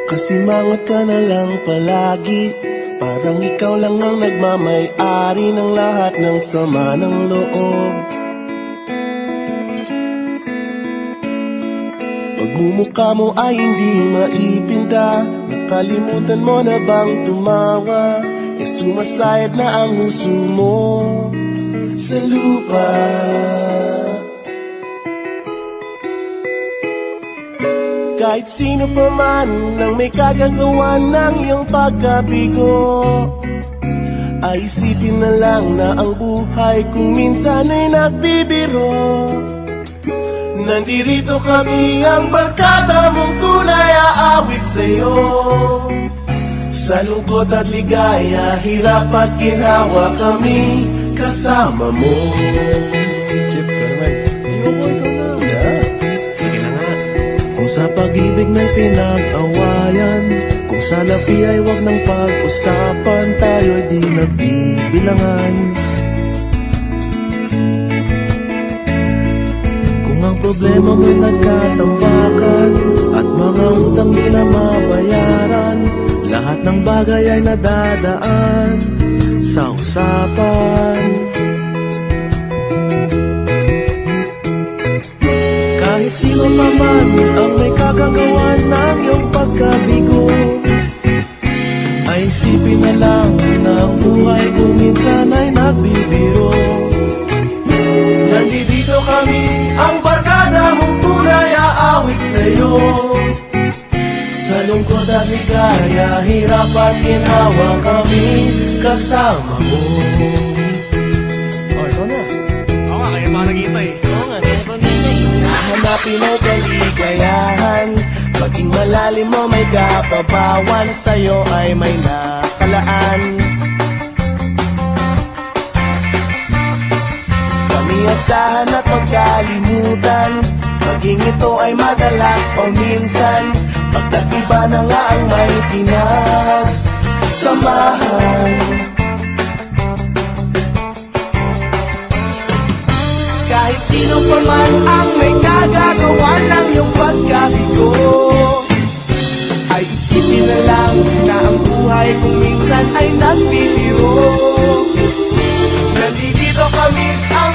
Kasimangot ka na lang palagi, parang ikaw lang ang nagmamay-ari ng lahat ng sama ng loob. Pagmumukha mo ay hindi maipinta, nakalimutan mo na bang tumawa? E sumasayad na ang huso mo sa lupa. Kahit sino pa man nang may kagagawa ng iyong pagkabigo, ay isipin na lang na ang buhay kung minsan ay nagbibiro. Nandirito kami ang barkada mong tunay aawit sa'yo. Sa lungkot at ligaya, hirap at ginhawa kami kasama mo. Chip ka naman. Ayoko, ikaw na. Yeah. Sige na nga. Kung sa pag-ibig may pinag-awayan, kung sa labi ay wag ng pag-usapan, tayo'y di nagbibilangan. Kung ang problema mo'y nagkatambakan at mga utang di na mabayaran, lahat ng bagay ay nadadaan sa usapan. Kahit sino pa man ang may kagagawa ng iyong pagkabigo, ay isipin na lang na ang buhay kung minsan ay nagbibiro. Nandito kami, ang barkada mong tunay aawit sa'yo. Sa lungkot at ligaya, hirap at ginhawa kami kasama mo. Oh, ikaw na. Oo nga, kaya pa nag-iintay. Oo nga, kaya pa nag-iintay. Hanapin mo kaligayahan, maging malalim mo may kapabawan, sa'yo ay may nakalaan. Kami asahan at magkalimutan, maging ito ay madalas o minsan, pagtagiba na nga ang may pinagsamahan. Kahit sino pa man ang may kagagawa ng iyong pagkabigo, ay isipin na lang na ang buhay kung minsan ay nagbibiro. Nandito kami ang